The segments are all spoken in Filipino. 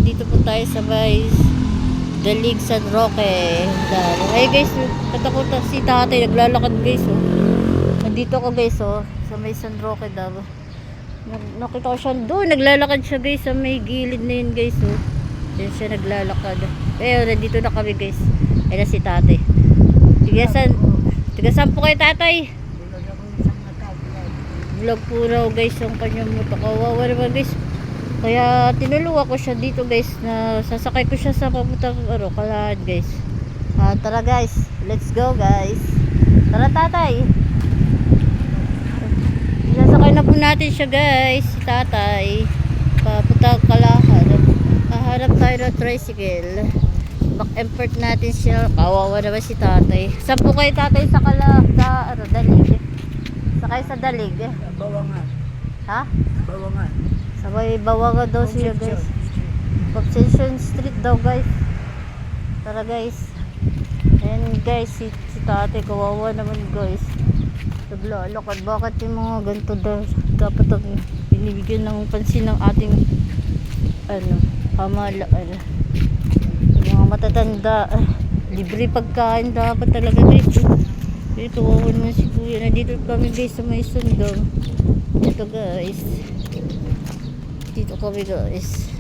nandito po tayo sa may Dalig San Roque. Ay guys, katakutan si tatay, naglalakad guys oh. Nandito ako guys oh, sa may San Roque daw. Nakita ko siya doon, naglalakad siya guys sa may gilid na yun guys oh. Diyan siya naglalakad. Eh, nandito na kami guys. Ayun na si tatay. Tigasan po kayo tatay. Vlog po raw guys ang kanyang moto. Kawawa naman guys. Kaya tinulungan ko siya dito guys na sasakay ko siya sa papuntang Kalahan guys. Tara guys, let's go guys. Tara tatay. Sasakay na po natin siya guys, si tatay. Papuntang Kalahan. Haharap tayo ng tricycle. Back and forth natin siya. Kawawa naman si tatay. Saan po kayo tatay sa Dalig? Sakay sa Dalig. Bawangan. Ha? Bawangan. Sabay Bawangan daw siya guys. Obsession Street daw guys. Tara guys. And guys, si tatay kawawa naman guys. Naglalakad. Bakit yung mga ganito dapat binibigyan ng pansin ng ating pamahalaan. Yung mga matatanda. Libre pagkain dapat talaga guys. Dito kawawa naman si kuya. Nandito kami guys sa may sundong. Dito guys. Dito kami guys.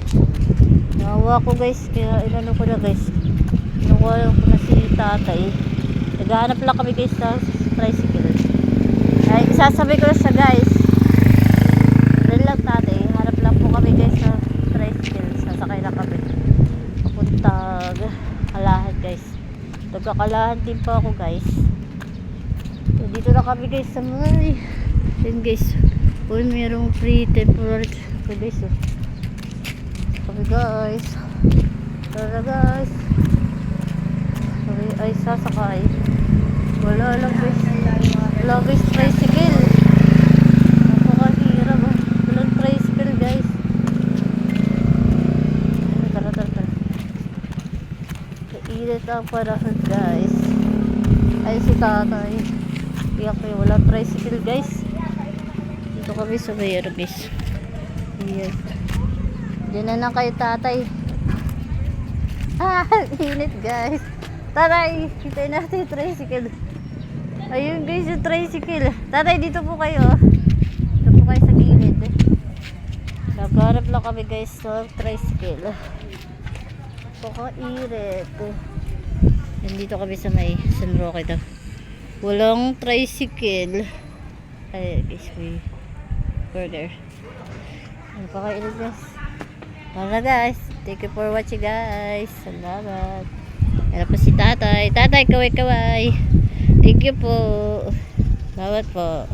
Nawa ko guys. Kaya inano ko na guys. Nawa ko na si tatay. Naghahanap lang kami guys sa tricycle. Ay sasabi ko na siya guys. Dahil lang tatay. Hanap lang po kami guys sa tricycle. Sasakay lang kami. Papuntag Kalahan guys. Nagkakalahan din pa ako guys. Dito na kami guys sa may. Yun guys. Kung mayroong free temporary guys oh. Kami guys. Tara guys. Kami ay sasakay. Wala lang guys. Wala guys tricycle. Napakahirap oh. Walang tricycle guys. Tara. Kainit ang panahon guys. Ay si tatay. Kaya kayo walang tricycle guys. Dito kami sa may guys. Ayan. Diyan na lang kayo tatay. Init guys. Taray, hintayin natin yung tricycle. Ayun guys yung tricycle. Tatay dito po kayo. Dito po kayo sa gilid. Nagharap lang kami guys sa tricycle. Pakainit. Nandito kami sa may San Roque daw. Walang tricycle. Ay guys, may burger. Napakainit guys. Tara guys. Thank you for watching guys. Salamat. Meron pa si tatay. Tatay, kaway-kaway. Thank you po. Salamat po.